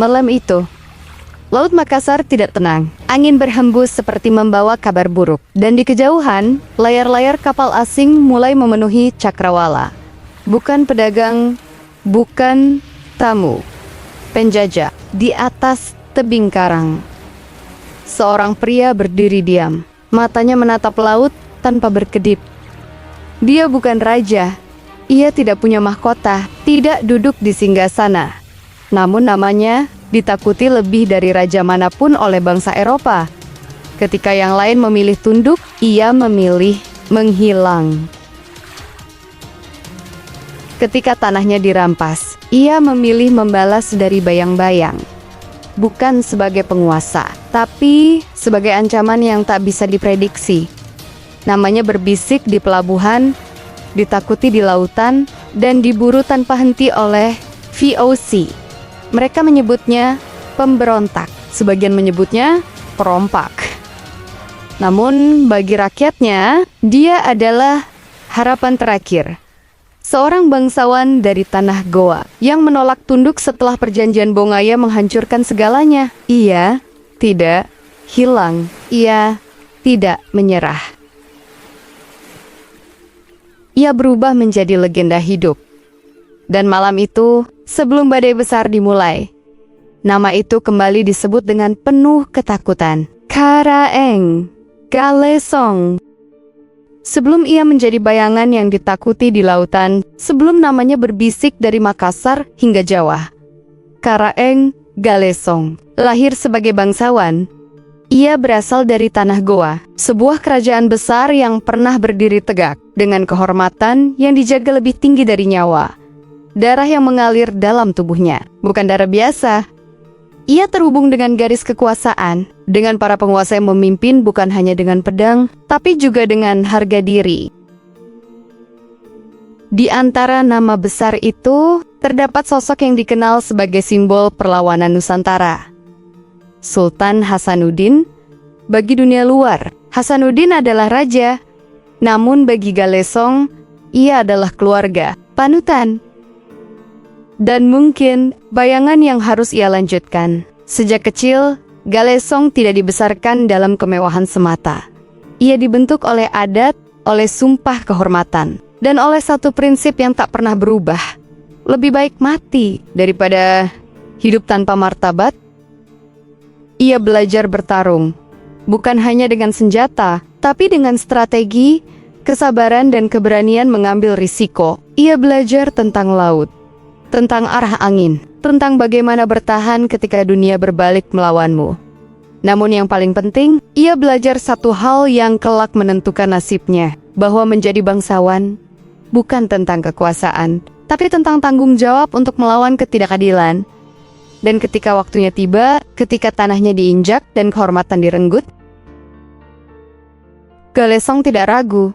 Malam itu, Laut Makassar tidak tenang. Angin berhembus seperti membawa kabar buruk. Dan di kejauhan, layar-layar kapal asing mulai memenuhi cakrawala. Bukan pedagang, bukan tamu, penjajah. Di atas tebing karang, seorang pria berdiri diam. Matanya menatap laut tanpa berkedip. Dia bukan raja. Ia tidak punya mahkota, tidak duduk di singgasana. Namun namanya ditakuti lebih dari raja manapun oleh bangsa Eropa. Ketika yang lain memilih tunduk, ia memilih menghilang. Ketika tanahnya dirampas, ia memilih membalas dari bayang-bayang. Bukan sebagai penguasa, tapi sebagai ancaman yang tak bisa diprediksi. Namanya berbisik di pelabuhan, ditakuti di lautan, dan diburu tanpa henti oleh VOC. Mereka menyebutnya pemberontak, sebagian menyebutnya perompak. Namun bagi rakyatnya, dia adalah harapan terakhir. Seorang bangsawan dari tanah Goa yang menolak tunduk setelah perjanjian Bongaya menghancurkan segalanya. Ia tidak hilang, ia tidak menyerah. Ia berubah menjadi legenda hidup. Dan malam itu, sebelum badai besar dimulai, nama itu kembali disebut dengan penuh ketakutan. Karaeng Galesong. Sebelum ia menjadi bayangan yang ditakuti di lautan, sebelum namanya berbisik dari Makassar hingga Jawa. Karaeng Galesong lahir sebagai bangsawan. Ia berasal dari tanah Goa, sebuah kerajaan besar yang pernah berdiri tegak, dengan kehormatan yang dijaga lebih tinggi dari nyawa. Darah yang mengalir dalam tubuhnya, bukan darah biasa. Ia terhubung dengan garis kekuasaan, dengan para penguasa yang memimpin bukan hanya dengan pedang, tapi juga dengan harga diri. Di antara nama besar itu, terdapat sosok yang dikenal sebagai simbol perlawanan Nusantara. Sultan Hasanuddin. Bagi dunia luar, Hasanuddin adalah raja. Namun bagi Galesong, ia adalah keluarga, panutan. Dan mungkin bayangan yang harus ia lanjutkan. Sejak kecil, Galesong tidak dibesarkan dalam kemewahan semata. Ia dibentuk oleh adat, oleh sumpah kehormatan, dan oleh satu prinsip yang tak pernah berubah. Lebih baik mati daripada hidup tanpa martabat. Ia belajar bertarung, bukan hanya dengan senjata, tapi dengan strategi, kesabaran dan keberanian mengambil risiko. Ia belajar tentang laut, tentang arah angin, tentang bagaimana bertahan ketika dunia berbalik melawanmu. Namun yang paling penting, ia belajar satu hal yang kelak menentukan nasibnya, bahwa menjadi bangsawan bukan tentang kekuasaan, tapi tentang tanggung jawab untuk melawan ketidakadilan. Dan ketika waktunya tiba, ketika tanahnya diinjak dan kehormatan direnggut, Galesong tidak ragu.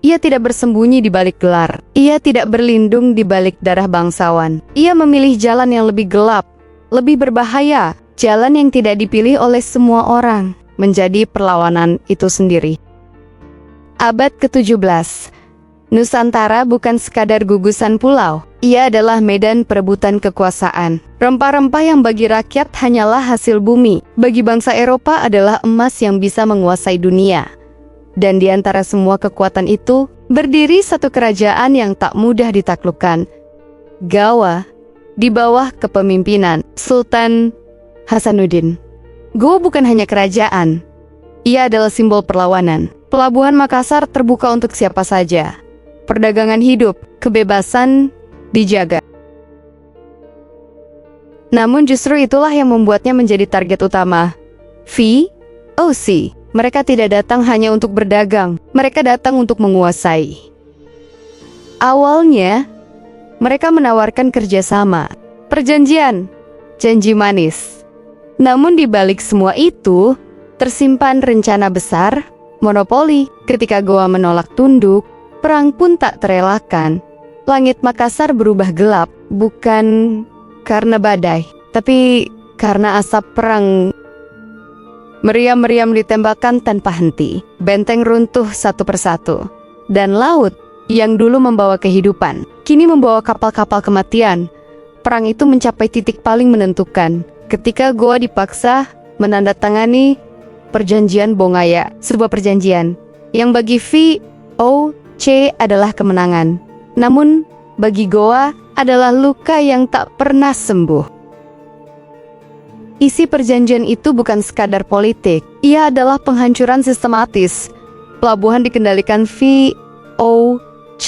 Ia tidak bersembunyi di balik gelar. Ia tidak berlindung di balik darah bangsawan. Ia memilih jalan yang lebih gelap, lebih berbahaya, jalan yang tidak dipilih oleh semua orang, menjadi perlawanan itu sendiri. Abad ke-17, Nusantara bukan sekadar gugusan pulau. Ia adalah medan perebutan kekuasaan. Rempah-rempah yang bagi rakyat hanyalah hasil bumi, bagi bangsa Eropa adalah emas yang bisa menguasai dunia. Dan di antara semua kekuatan itu, berdiri satu kerajaan yang tak mudah ditaklukkan. Goa, di bawah kepemimpinan Sultan Hasanuddin. Goa bukan hanya kerajaan. Ia adalah simbol perlawanan. Pelabuhan Makassar terbuka untuk siapa saja. Perdagangan hidup, kebebasan dijaga. Namun justru itulah yang membuatnya menjadi target utama VOC. Mereka tidak datang hanya untuk berdagang, mereka datang untuk menguasai. Awalnya, mereka menawarkan kerjasama, perjanjian, janji manis. Namun di balik semua itu, tersimpan rencana besar, monopoli. Ketika Goa menolak tunduk, perang pun tak terelakkan. Langit Makassar berubah gelap, bukan karena badai, tapi karena asap perang. Meriam-meriam ditembakkan tanpa henti, benteng runtuh satu persatu, dan laut yang dulu membawa kehidupan, kini membawa kapal-kapal kematian. perang itu mencapai titik paling menentukan ketika Goa dipaksa menandatangani perjanjian Bongaya, sebuah perjanjian yang bagi VOC adalah kemenangan, namun bagi Goa adalah luka yang tak pernah sembuh. Isi perjanjian itu bukan sekadar politik, ia adalah penghancuran sistematis. Pelabuhan dikendalikan VOC,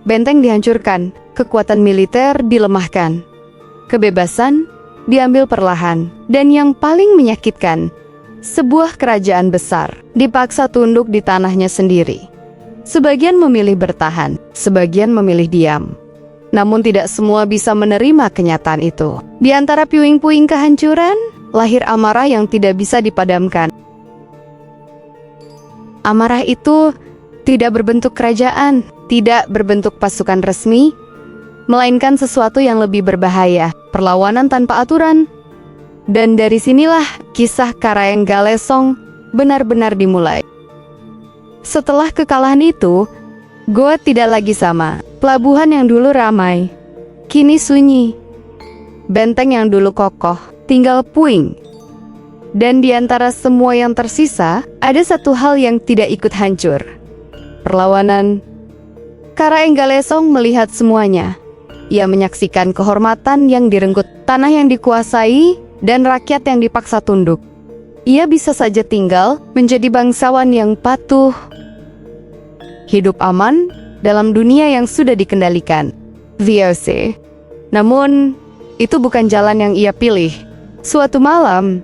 benteng dihancurkan, kekuatan militer dilemahkan, kebebasan diambil perlahan, dan yang paling menyakitkan, sebuah kerajaan besar dipaksa tunduk di tanahnya sendiri. Sebagian memilih bertahan, sebagian memilih diam. Namun tidak semua bisa menerima kenyataan itu. Di antara puing-puing kehancuran, lahir amarah yang tidak bisa dipadamkan. Amarah itu tidak berbentuk kerajaan, tidak berbentuk pasukan resmi, melainkan sesuatu yang lebih berbahaya, perlawanan tanpa aturan. Dan dari sinilah kisah Karaeng Galesong benar-benar dimulai. Setelah kekalahan itu, Goa tidak lagi sama. Pelabuhan yang dulu ramai, kini sunyi. Benteng yang dulu kokoh, tinggal puing. Dan di antara semua yang tersisa, ada satu hal yang tidak ikut hancur. Perlawanan. Karaeng Galesong melihat semuanya. Ia menyaksikan kehormatan yang direnggut, tanah yang dikuasai, dan rakyat yang dipaksa tunduk. Ia bisa saja tinggal menjadi bangsawan yang patuh, hidup aman dalam dunia yang sudah dikendalikan VOC. Namun, itu bukan jalan yang ia pilih. Suatu malam,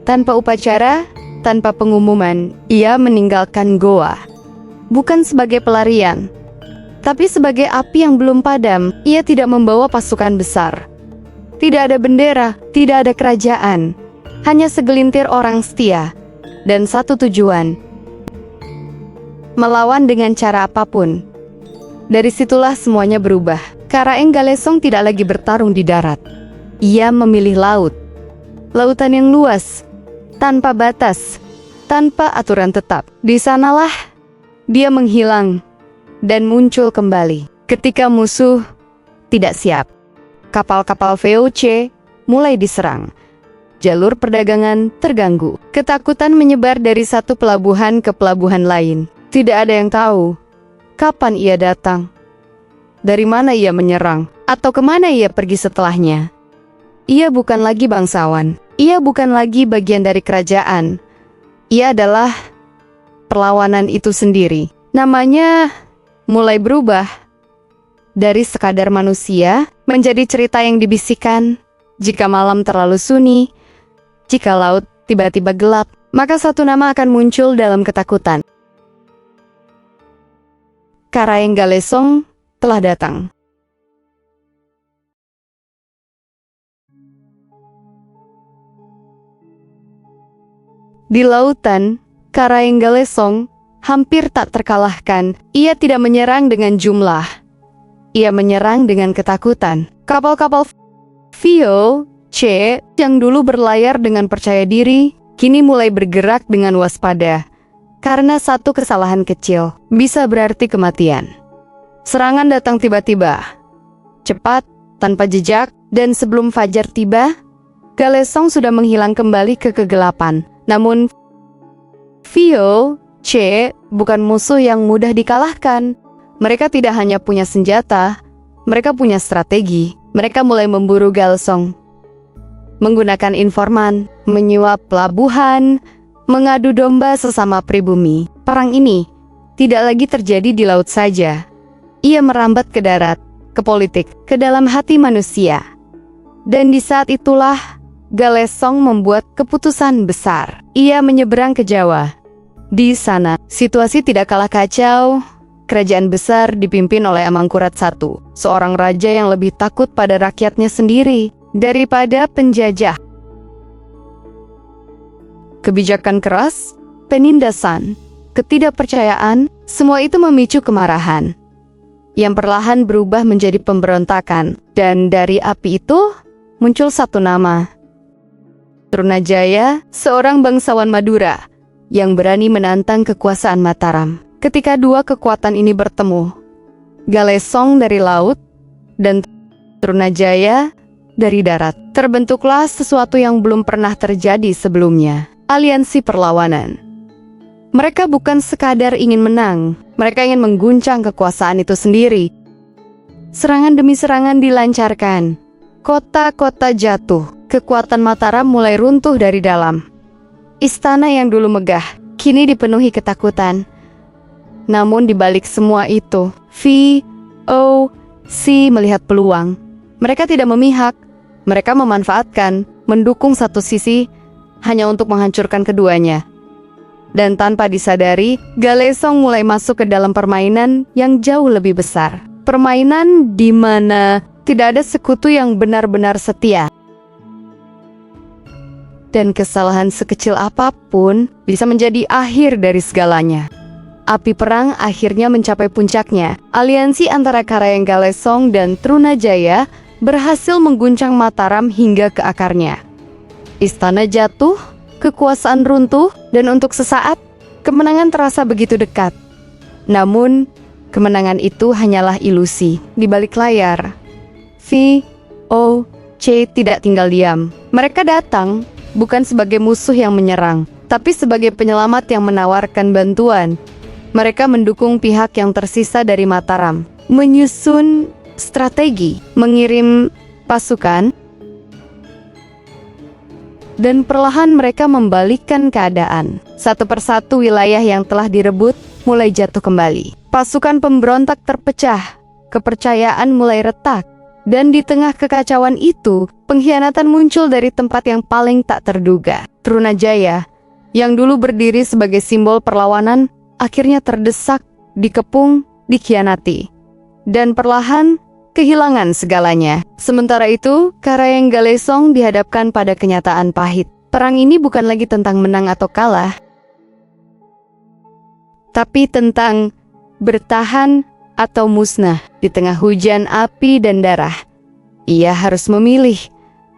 tanpa upacara, tanpa pengumuman, ia meninggalkan Goa. Bukan sebagai pelarian, tapi sebagai api yang belum padam. Ia tidak membawa pasukan besar. Tidak ada bendera, tidak ada kerajaan. Hanya segelintir orang setia dan satu tujuan: melawan dengan cara apapun. Dari situlah semuanya berubah. Karaeng Galesong tidak lagi bertarung di darat. Ia memilih laut. Lautan yang luas, tanpa batas, tanpa aturan tetap. Di sanalah dia menghilang dan muncul kembali ketika musuh tidak siap. Kapal-kapal VOC mulai diserang. Jalur perdagangan terganggu. Ketakutan menyebar dari satu pelabuhan ke pelabuhan lain. Tidak ada yang tahu kapan ia datang, dari mana ia menyerang, atau kemana ia pergi setelahnya. Ia bukan lagi bangsawan. Ia bukan lagi bagian dari kerajaan. Ia adalah perlawanan itu sendiri. Namanya mulai berubah. Dari sekadar manusia menjadi cerita yang dibisikkan. Jika malam terlalu sunyi, jika laut tiba-tiba gelap, maka satu nama akan muncul dalam ketakutan. Karaeng Galesong telah datang. Di lautan, Karaeng Galesong hampir tak terkalahkan. Ia tidak menyerang dengan jumlah. Ia menyerang dengan ketakutan. Kapal-kapal VOC yang dulu berlayar dengan percaya diri, kini mulai bergerak dengan waspada. Karena satu kesalahan kecil bisa berarti kematian. Serangan datang tiba-tiba, cepat, tanpa jejak, dan sebelum fajar tiba, Galesong sudah menghilang kembali ke kegelapan. Namun, VOC bukan musuh yang mudah dikalahkan. Mereka tidak hanya punya senjata, mereka punya strategi. Mereka mulai memburu Galesong, menggunakan informan, menyuap pelabuhan, mengadu domba sesama pribumi. Perang ini tidak lagi terjadi di laut saja. Ia merambat ke darat, ke politik, ke dalam hati manusia. Dan di saat itulah Galesong membuat keputusan besar. Ia menyeberang ke Jawa. Di sana, situasi tidak kalah kacau. Kerajaan besar dipimpin oleh Amangkurat I, seorang raja yang lebih takut pada rakyatnya sendiri daripada penjajah. Kebijakan keras, penindasan, ketidakpercayaan, semua itu memicu kemarahan yang perlahan berubah menjadi pemberontakan. Dan dari api itu muncul satu nama, Trunajaya, seorang bangsawan Madura yang berani menantang kekuasaan Mataram. Ketika dua kekuatan ini bertemu, Galesong dari laut dan Trunajaya dari darat. Terbentuklah sesuatu yang belum pernah terjadi sebelumnya. Aliansi perlawanan. Mereka bukan sekadar ingin menang, mereka ingin mengguncang kekuasaan itu sendiri. Serangan demi serangan dilancarkan. Kota-kota jatuh, kekuatan Mataram mulai runtuh dari dalam. Istana yang dulu megah, kini dipenuhi ketakutan. Namun di balik semua itu, VOC melihat peluang. Mereka tidak memihak, mereka memanfaatkan, mendukung satu sisi, hanya untuk menghancurkan keduanya. Dan tanpa disadari, Galesong mulai masuk ke dalam permainan yang jauh lebih besar. Permainan di mana tidak ada sekutu yang benar-benar setia. Dan kesalahan sekecil apapun bisa menjadi akhir dari segalanya. Api perang akhirnya mencapai puncaknya. Aliansi antara Karaeng Galesong dan Trunajaya berhasil mengguncang Mataram hingga ke akarnya. Istana jatuh, kekuasaan runtuh, dan untuk sesaat, kemenangan terasa begitu dekat. Namun, kemenangan itu hanyalah ilusi. Di balik layar, VOC tidak tinggal diam. Mereka datang bukan sebagai musuh yang menyerang, tapi sebagai penyelamat yang menawarkan bantuan. Mereka mendukung pihak yang tersisa dari Mataram, menyusun strategi, mengirim pasukan, dan perlahan mereka membalikkan keadaan. Satu persatu wilayah yang telah direbut mulai jatuh kembali. Pasukan pemberontak terpecah, kepercayaan mulai retak, dan di tengah kekacauan itu, pengkhianatan muncul dari tempat yang paling tak terduga. Trunajaya, yang dulu berdiri sebagai simbol perlawanan, akhirnya terdesak, dikepung, dikhianati, dan perlahan kehilangan segalanya. Sementara itu, Karaeng Galesong dihadapkan pada kenyataan pahit. Perang ini bukan lagi tentang menang atau kalah, tapi tentang bertahan atau musnah di tengah hujan api dan darah. Ia harus memilih,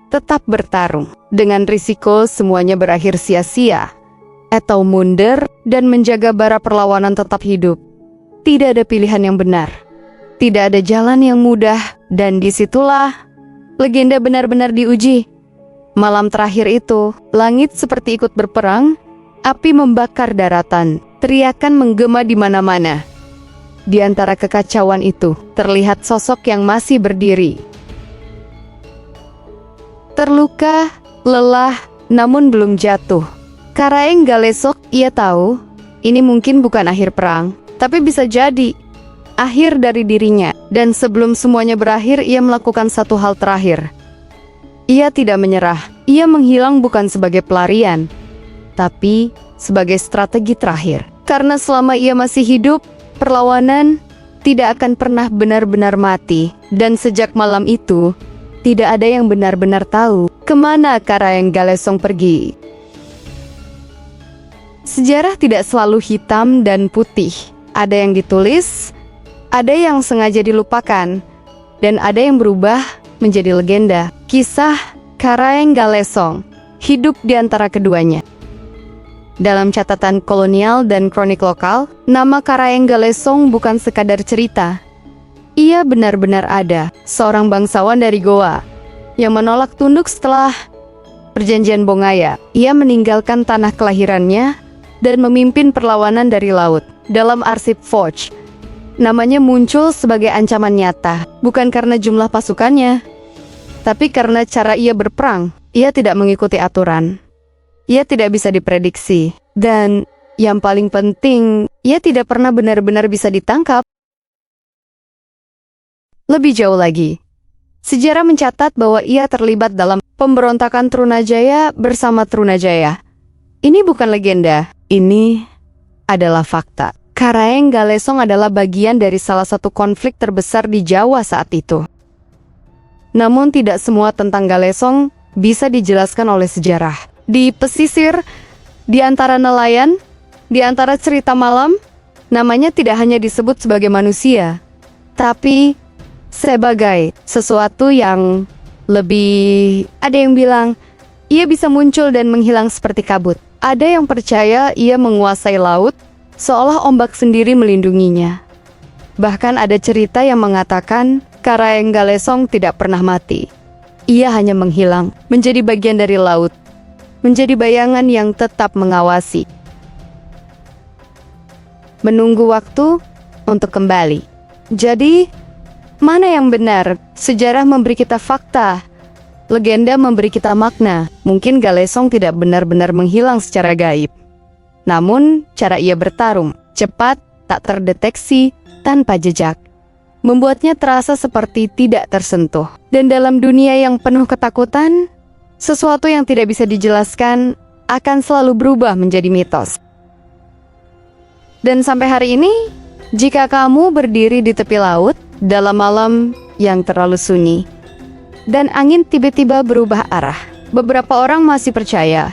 tetap bertarung dengan risiko semuanya berakhir sia-sia, atau mundur dan menjaga bara perlawanan tetap hidup. Tidak ada pilihan yang benar. Tidak ada jalan yang mudah, dan disitulah legenda benar-benar diuji. Malam terakhir itu, langit seperti ikut berperang, api membakar daratan, teriakan menggema di mana-mana. Di antara kekacauan itu, terlihat sosok yang masih berdiri. Terluka, lelah, namun belum jatuh. Karaeng Galesong, ia tahu, ini mungkin bukan akhir perang, tapi bisa jadi akhir dari dirinya. Dan sebelum semuanya berakhir, ia melakukan satu hal terakhir. Ia tidak menyerah. Ia menghilang bukan sebagai pelarian, tapi sebagai strategi terakhir. Karena selama ia masih hidup, perlawanan tidak akan pernah benar-benar mati. Dan sejak malam itu, tidak ada yang benar-benar tahu kemana Karaeng Galesong pergi. Sejarah tidak selalu hitam dan putih. Ada yang ditulis, ada yang sengaja dilupakan, dan ada yang berubah menjadi legenda. Kisah Karaeng Galesong hidup di antara keduanya. Dalam catatan kolonial dan kronik lokal, nama Karaeng Galesong bukan sekadar cerita. Ia benar-benar ada, seorang bangsawan dari Goa yang menolak tunduk setelah perjanjian Bongaya. Ia meninggalkan tanah kelahirannya dan memimpin perlawanan dari laut. Dalam arsip Foch, namanya muncul sebagai ancaman nyata, bukan karena jumlah pasukannya, tapi karena cara ia berperang. Ia tidak mengikuti aturan. Ia tidak bisa diprediksi. Dan yang paling penting, ia tidak pernah benar-benar bisa ditangkap. Lebih jauh lagi, sejarah mencatat bahwa ia terlibat dalam pemberontakan Trunajaya bersama Trunajaya. Ini bukan legenda, ini adalah fakta. Karaeng Galesong adalah bagian dari salah satu konflik terbesar di Jawa saat itu. Namun tidak semua tentang Galesong bisa dijelaskan oleh sejarah. Di pesisir, di antara nelayan, di antara cerita malam, namanya tidak hanya disebut sebagai manusia, tapi sebagai sesuatu yang lebih. Ada yang bilang, ia bisa muncul dan menghilang seperti kabut. Ada yang percaya ia menguasai laut, seolah ombak sendiri melindunginya. Bahkan ada cerita yang mengatakan Karaeng Galesong tidak pernah mati. ia hanya menghilang, menjadi bagian dari laut, menjadi bayangan yang tetap mengawasi. Menunggu waktu untuk kembali. Jadi, mana yang benar? Sejarah memberi kita fakta, legenda memberi kita makna. Mungkin Galesong tidak benar-benar menghilang secara gaib. Namun, cara ia bertarung, cepat, tak terdeteksi, tanpa jejak, membuatnya terasa seperti tidak tersentuh. Dan dalam dunia yang penuh ketakutan, sesuatu yang tidak bisa dijelaskan akan selalu berubah menjadi mitos. Dan sampai hari ini, jika kamu berdiri di tepi laut dalam malam yang terlalu sunyi, dan angin tiba-tiba berubah arah, beberapa orang masih percaya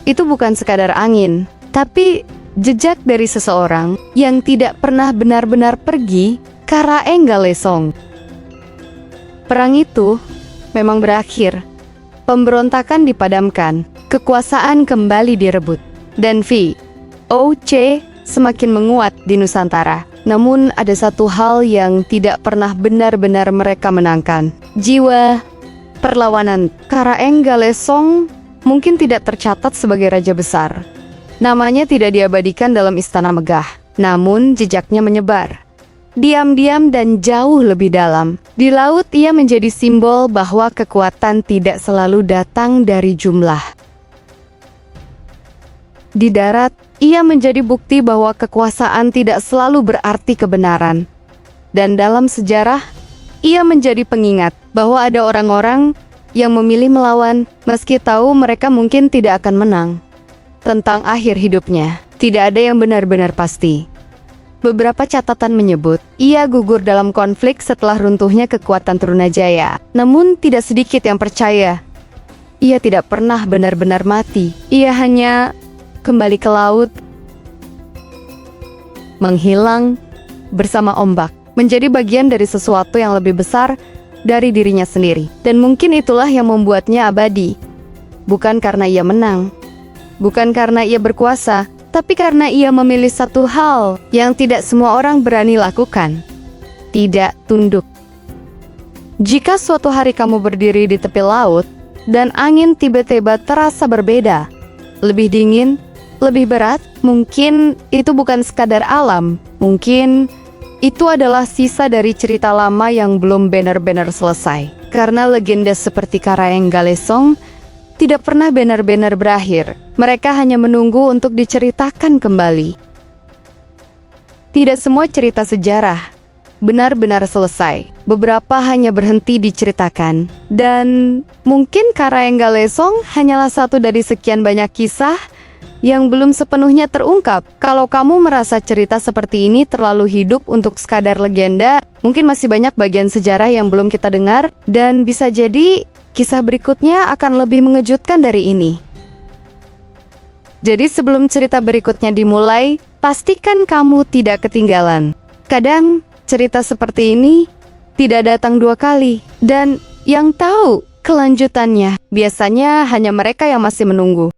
itu bukan sekadar angin, tapi jejak dari seseorang yang tidak pernah benar-benar pergi ke Karaeng Galesong. Perang itu memang berakhir. Pemberontakan dipadamkan, kekuasaan kembali direbut, dan VOC semakin menguat di Nusantara. Namun ada satu hal yang tidak pernah benar-benar mereka menangkan. Jiwa perlawanan. Karaeng Galesong mungkin tidak tercatat sebagai raja besar. Namanya tidak diabadikan dalam istana megah. Namun jejaknya menyebar. Diam-diam dan jauh lebih dalam. Di laut ia menjadi simbol bahwa kekuatan tidak selalu datang dari jumlah. Di darat, ia menjadi bukti bahwa kekuasaan tidak selalu berarti kebenaran. Dan dalam sejarah, ia menjadi pengingat bahwa ada orang-orang yang memilih melawan meski tahu mereka mungkin tidak akan menang. Tentang akhir hidupnya, tidak ada yang benar-benar pasti. Beberapa catatan menyebut, ia gugur dalam konflik setelah runtuhnya kekuatan Trunajaya. Namun tidak sedikit yang percaya, ia tidak pernah benar-benar mati. Ia hanya kembali ke laut, menghilang bersama ombak, menjadi bagian dari sesuatu yang lebih besar dari dirinya sendiri. Dan mungkin itulah yang membuatnya abadi. Bukan karena ia menang, bukan karena ia berkuasa, tapi karena ia memilih satu hal yang tidak semua orang berani lakukan: tidak tunduk. Jika suatu hari kamu berdiri di tepi laut, dan angin tiba-tiba terasa berbeda, lebih dingin, lebih berat, mungkin itu bukan sekadar alam. Mungkin itu adalah sisa dari cerita lama yang belum benar-benar selesai. Karena legenda seperti Karaeng Galesong tidak pernah benar-benar berakhir. Mereka hanya menunggu untuk diceritakan kembali. Tidak semua cerita sejarah benar-benar selesai. Beberapa hanya berhenti diceritakan. Dan mungkin Karaeng Galesong hanyalah satu dari sekian banyak kisah yang belum sepenuhnya terungkap. Kalau kamu merasa cerita seperti ini terlalu hidup untuk sekadar legenda, mungkin masih banyak bagian sejarah yang belum kita dengar, dan bisa jadi kisah berikutnya akan lebih mengejutkan dari ini. Jadi sebelum cerita berikutnya dimulai, pastikan kamu tidak ketinggalan. Kadang cerita seperti ini tidak datang dua kali, dan yang tahu kelanjutannya biasanya hanya mereka yang masih menunggu.